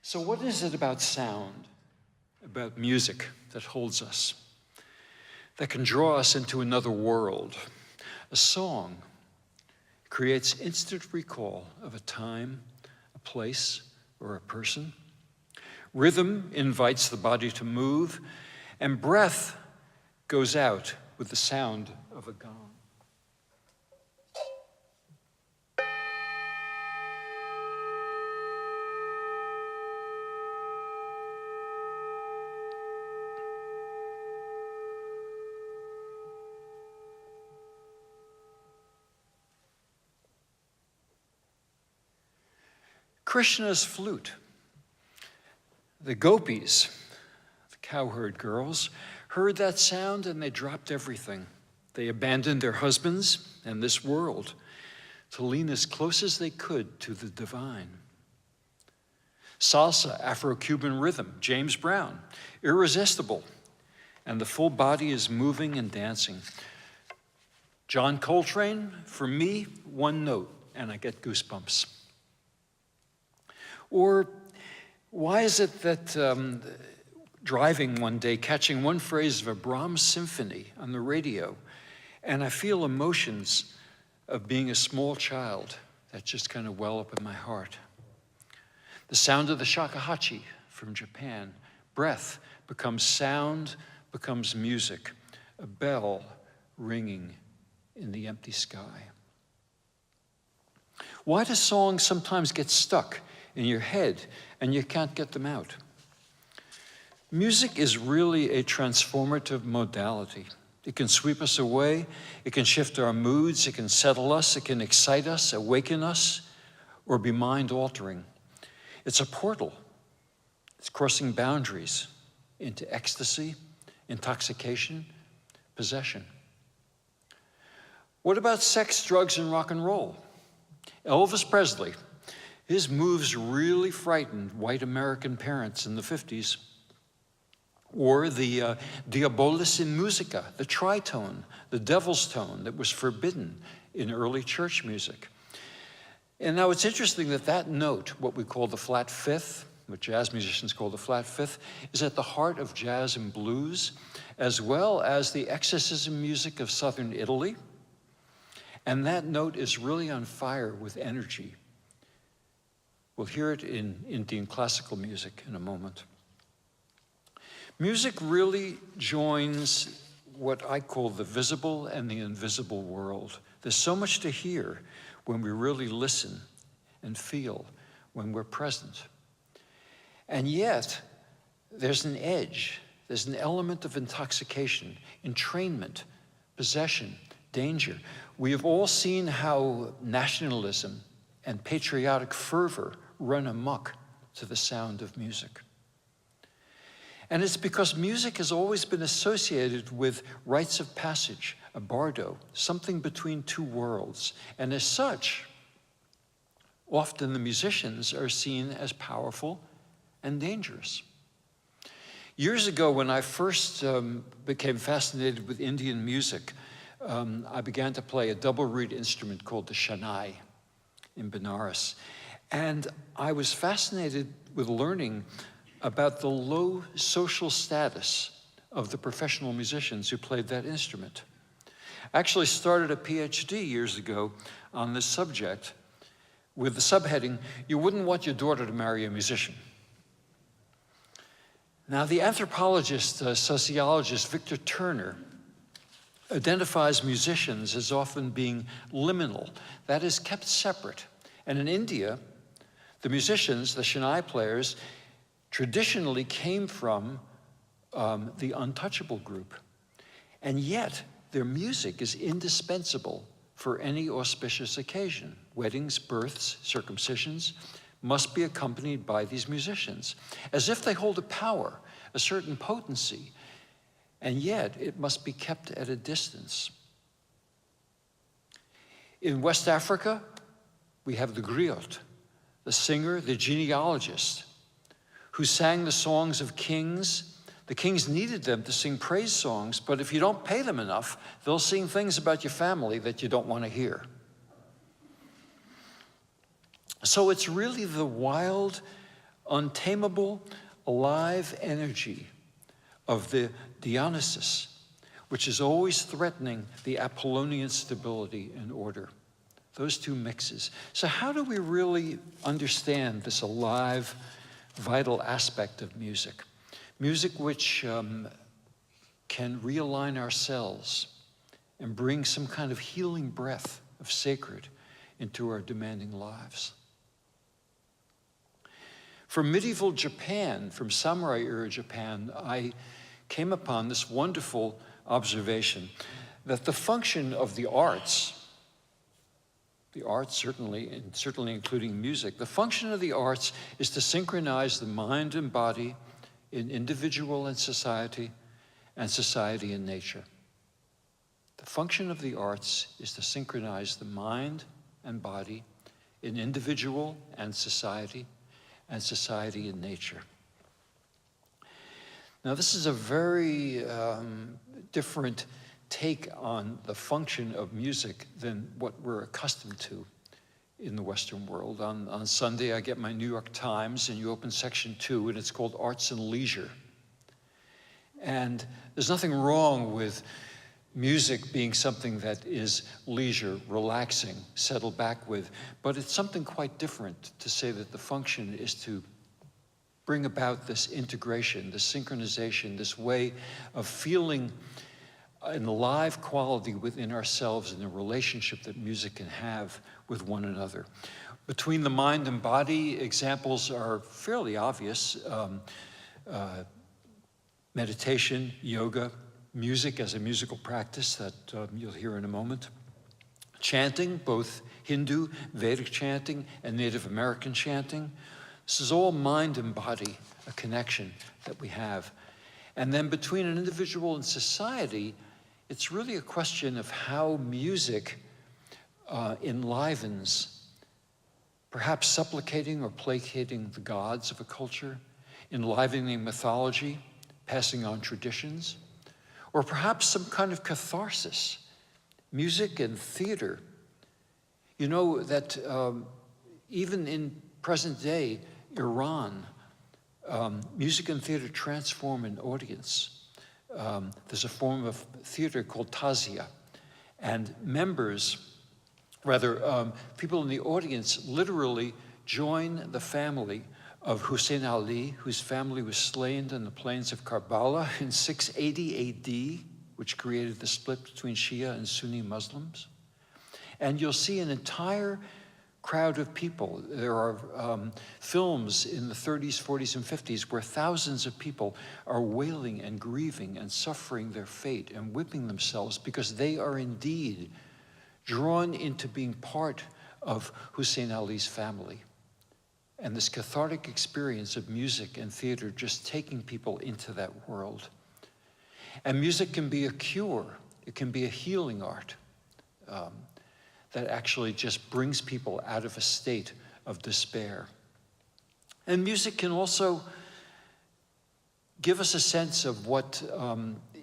So what is it about sound, about music that holds us, that can draw us into another world? A song creates instant recall of a time, a place, or a person. Rhythm invites the body to move, and breath goes out with the sound of a gong. Krishna's flute. The gopis, the cowherd girls, heard that sound and they dropped everything. They abandoned their husbands and this world to lean as close as they could to the divine. Salsa, Afro-Cuban rhythm, James Brown, irresistible, and the full body is moving and dancing. John Coltrane, for me, one note, and I get goosebumps. Or why is it that driving one day, catching one phrase of a Brahms symphony on the radio, and I feel emotions of being a small child that just kind of well up in my heart. The sound of the shakuhachi from Japan, breath becomes sound, becomes music, a bell ringing in the empty sky. Why do songs sometimes get stuck in your head and you can't get them out? Music is really a transformative modality. It can sweep us away, it can shift our moods, it can settle us, it can excite us, awaken us, or be mind-altering. It's a portal. It's crossing boundaries into ecstasy, intoxication, possession. What about sex, drugs, and rock and roll? Elvis Presley, his moves really frightened white American parents in the 50s. Or the Diabolus in Musica, the tritone, the devil's tone that was forbidden in early church music. And now it's interesting that that note, what we call the flat fifth, what jazz musicians call the flat fifth, is at the heart of jazz and blues, as well as the exorcism music of southern Italy. And that note is really on fire with energy. We'll hear it in Indian classical music in a moment. Music really joins what I call the visible and the invisible world. There's so much to hear when we really listen and feel when we're present. And yet, there's an edge, there's an element of intoxication, entrainment, possession, danger. We have all seen how nationalism and patriotic fervor run amok to the sound of music. And it's because music has always been associated with rites of passage, a bardo, something between two worlds. And as such, often the musicians are seen as powerful and dangerous. Years ago, when I first became fascinated with Indian music, I began to play a double reed instrument called the Shehnai in Benares. And I was fascinated with learning about the low social status of the professional musicians who played that instrument. I actually started a PhD years ago on this subject with the subheading, "You wouldn't want your daughter to marry a musician." Now, the anthropologist, sociologist Victor Turner identifies musicians as often being liminal, that is, kept separate. And in India, the musicians, the Shehnai players, traditionally came from the untouchable group. And yet, their music is indispensable for any auspicious occasion. Weddings, births, circumcisions must be accompanied by these musicians, as if they hold a power, a certain potency, and yet it must be kept at a distance. In West Africa, we have the griot, the singer, the genealogist, who sang the songs of kings. The kings needed them to sing praise songs, but if you don't pay them enough, they'll sing things about your family that you don't want to hear. So it's really the wild, untamable, alive energy of the Dionysus, which is always threatening the Apollonian stability and order. Those two mixes. So how do we really understand this alive, vital aspect of music? Music which can realign our cells and bring some kind of healing breath of sacred into our demanding lives. From medieval Japan, from samurai era Japan, I came upon this wonderful observation that the function of the arts certainly, and certainly including music, the function of the arts is to synchronize the mind and body in individual and society and nature. The function of the arts is to synchronize the mind and body in individual and society and nature. Now, this is a very different take on the function of music than what we're accustomed to in the Western world. On Sunday, I get my New York Times, and you open section 2, and it's called Arts and Leisure. And there's nothing wrong with music being something that is leisure, relaxing, settle back with, but it's something quite different to say that the function is to bring about this integration, this synchronization, this way of feeling an alive quality within ourselves and the relationship that music can have with one another. Between the mind and body, examples are fairly obvious. Meditation, yoga, music as a musical practice that you'll hear in a moment. Chanting, both Hindu, Vedic chanting, and Native American chanting. This is all mind and body, a connection that we have. And then between an individual and society, it's really a question of how music enlivens, perhaps supplicating or placating the gods of a culture, enlivening mythology, passing on traditions, or perhaps some kind of catharsis. Music and theater. You know that even in present day Iran, music and theater transform an audience. There's a form of theater called tazia, and people in the audience literally join the family of Hussein Ali, whose family was slain in the plains of Karbala in 680 AD, which created the split between Shia and Sunni Muslims. And you'll see an entire crowd of people. There are films in the 30s, 40s, and 50s where thousands of people are wailing and grieving and suffering their fate and whipping themselves because they are indeed drawn into being part of Hussein Ali's family. And this cathartic experience of music and theater just taking people into that world. And music can be a cure. It can be a healing art that actually just brings people out of a state of despair. And music can also give us a sense of what,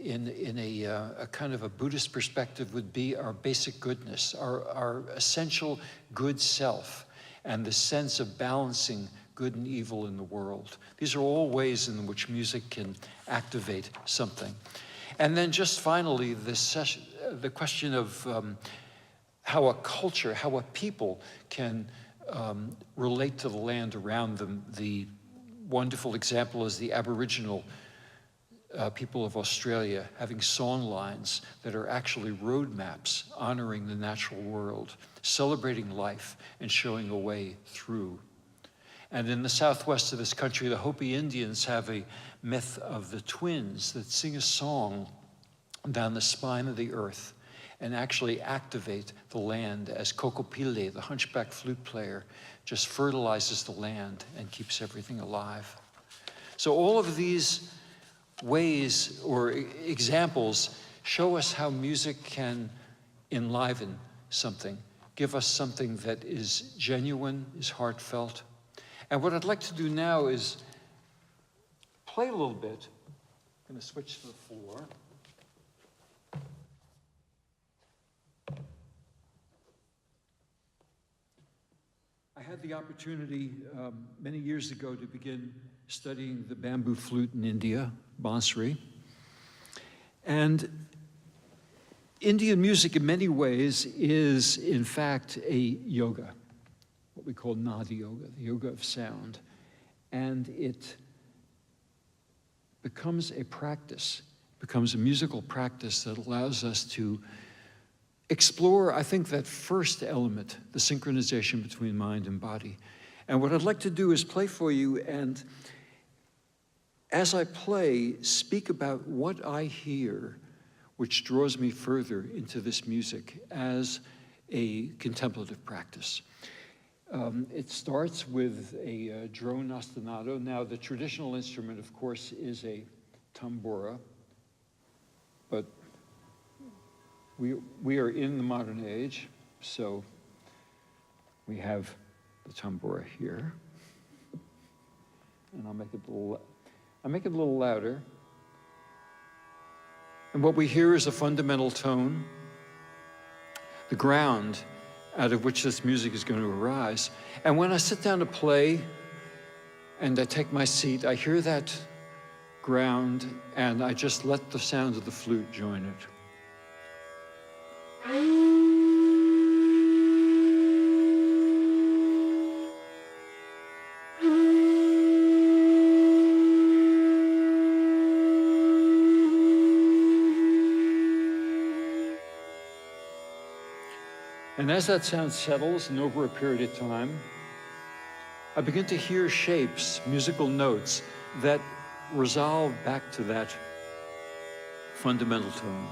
in a kind of a Buddhist perspective, would be our basic goodness, our essential good self, and the sense of balancing good and evil in the world. These are all ways in which music can activate something. And then just finally, the question of how a culture, how a people can relate to the land around them. The wonderful example is the Aboriginal people of Australia having song lines that are actually road maps honoring the natural world, celebrating life and showing a way through. And in the southwest of this country, the Hopi Indians have a myth of the twins that sing a song down the spine of the earth and actually activate the land as Kokopile, the hunchback flute player, just fertilizes the land and keeps everything alive. So all of these ways or examples show us how music can enliven something, give us something that is genuine, is heartfelt. And what I'd like to do now is play a little bit. I'm going to switch to the floor. I had the opportunity many years ago to begin studying the bamboo flute in India, Bansuri. And Indian music in many ways is, in fact, a yoga, what we call Nadi yoga, the yoga of sound. And it becomes a practice, becomes a musical practice that allows us to explore, I think, that first element, the synchronization between mind and body. And what I'd like to do is play for you, and as I play, speak about what I hear, which draws me further into this music as a contemplative practice. It starts with a drone ostinato. Now, the traditional instrument, of course, is a tambura, but we are in the modern age, so we have the tambura here. And I'll make it a little louder. And what we hear is a fundamental tone, the ground out of which this music is going to arise. And when I sit down to play and I take my seat, I hear that ground and I just let the sound of the flute join it. And as that sound settles, and over a period of time, I begin to hear shapes, musical notes, that resolve back to that fundamental tone.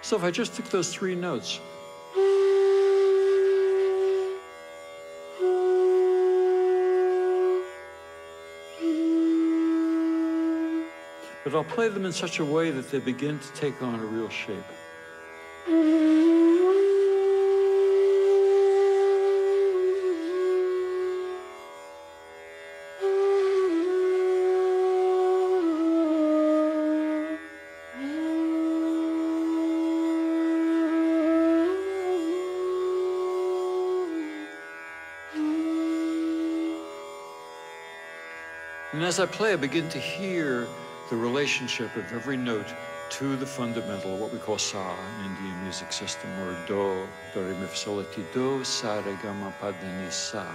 So if I just took those three notes, but I'll play them in such a way that they begin to take on a real shape. And as I play, I begin to hear the relationship of every note to the fundamental, what we call sa in Indian music system, or do, re, mi, fa, sol, la, ti, do, sa, re, ga, ma, pa, da, ni, sa.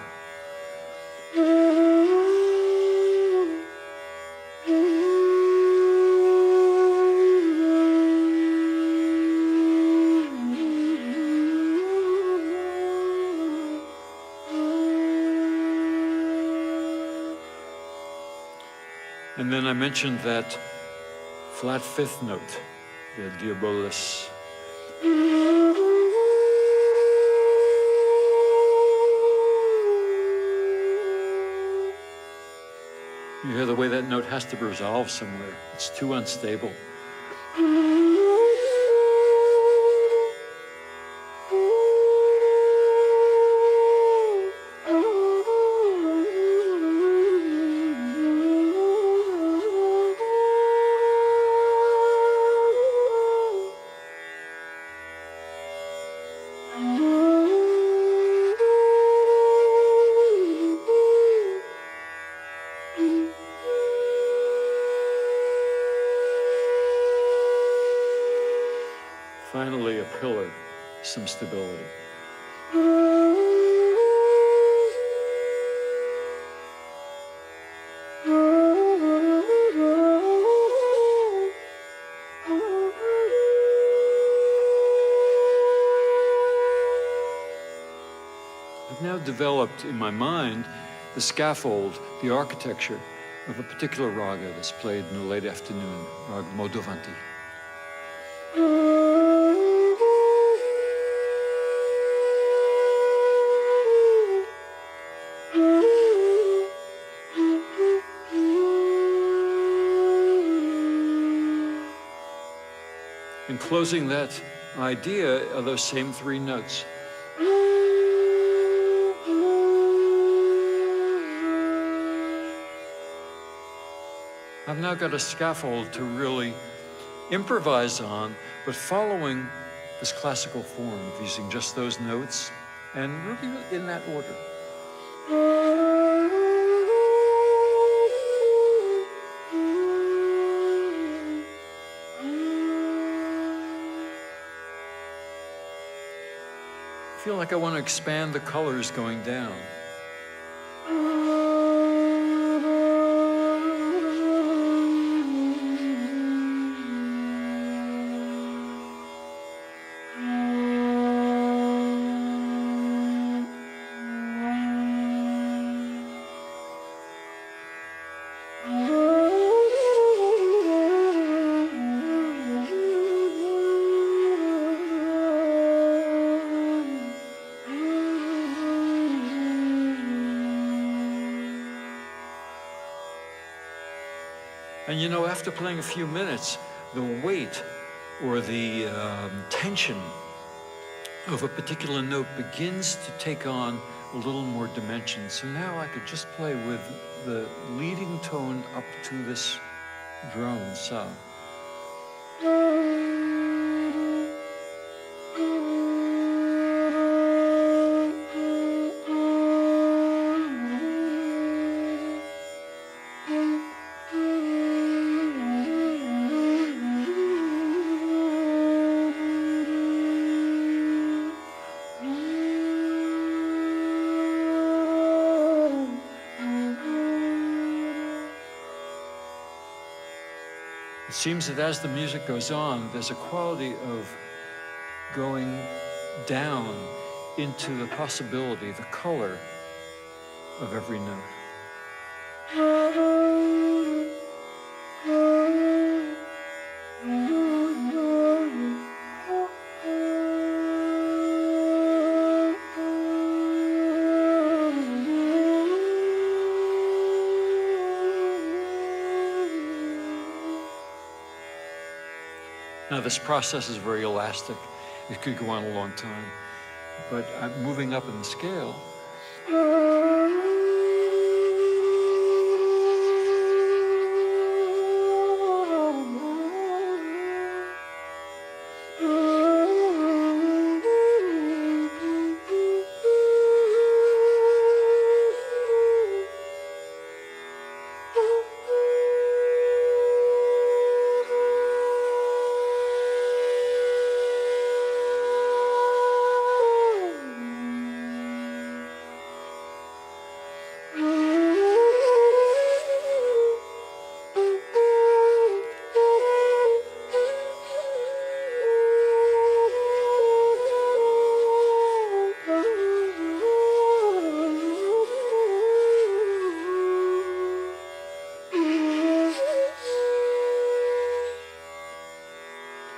And then I mentioned that flat fifth note, the diabolus. You hear the way that note has to resolve somewhere. It's too unstable. Finally, a pillar, some stability. I've now developed in my mind the scaffold, the architecture of a particular raga that's played in the late afternoon, raga Modavanti. And closing that idea are those same three notes. I've now got a scaffold to really improvise on, but following this classical form of using just those notes and really in that order. I feel like I want to expand the colors going down. And you know, after playing a few minutes, the weight or the tension of a particular note begins to take on a little more dimension. So now I could just play with the leading tone up to this drone, so. It seems that as the music goes on, there's a quality of going down into the possibility, the color of every note. Now, this process is very elastic. It could go on a long time, but I'm moving up in the scale.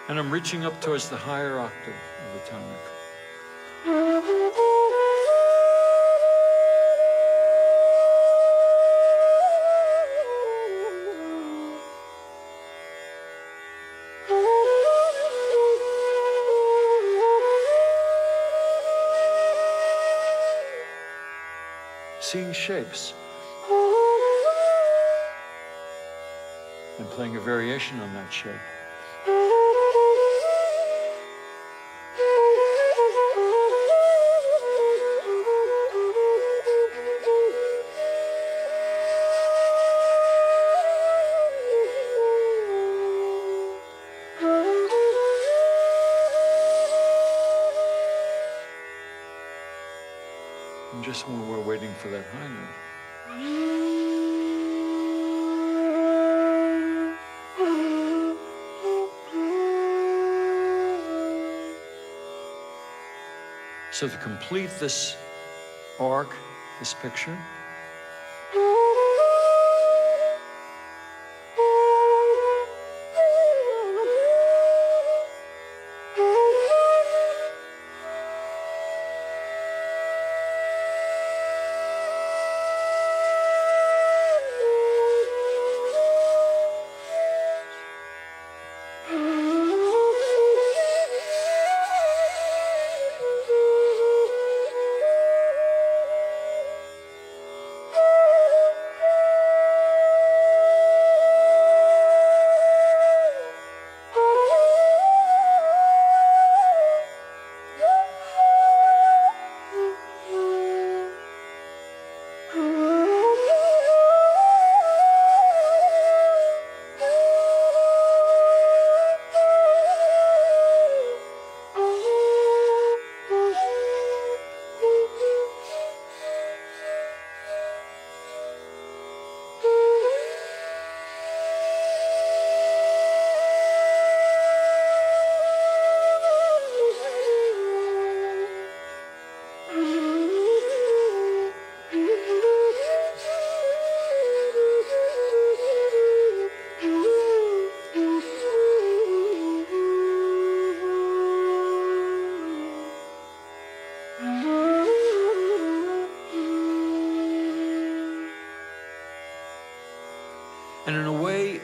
And I'm reaching up towards the higher octave of the tonic. Seeing shapes and playing a variation on that shape. And just when we're waiting for that high note. So to complete this arc, this picture,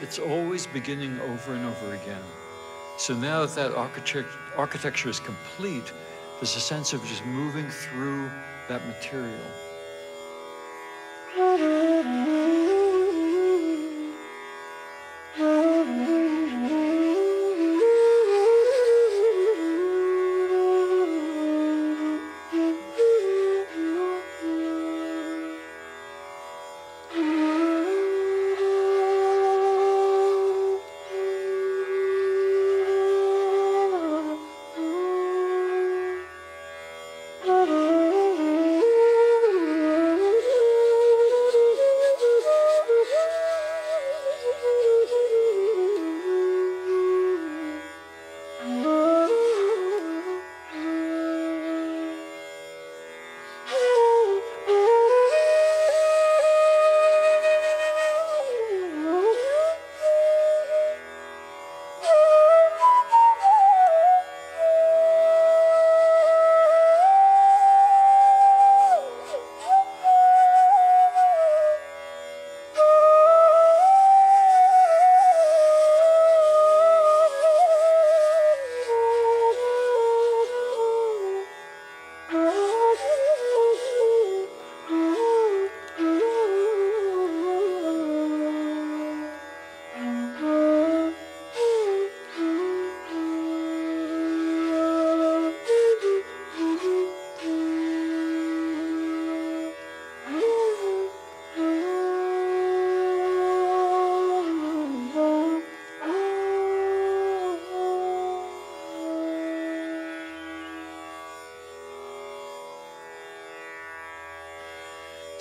it's always beginning over and over again. So now that that architecture is complete, there's a sense of just moving through that material.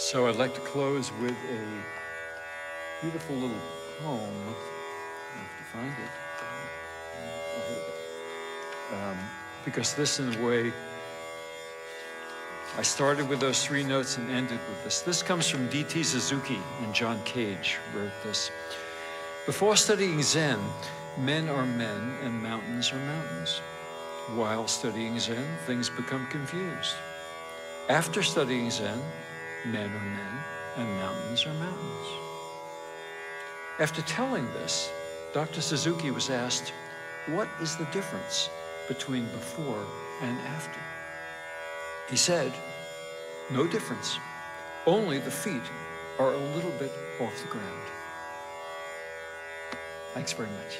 So I'd like to close with a beautiful little poem. I have to find it. Because this, in a way, I started with those 3 notes and ended with this. This comes from D.T. Suzuki, and John Cage wrote this. Before studying Zen, men are men and mountains are mountains. While studying Zen, things become confused. After studying Zen, men are men and mountains are mountains. After telling this, Dr. Suzuki was asked, what is the difference between before and after? He said, no difference. Only the feet are a little bit off the ground. Thanks very much.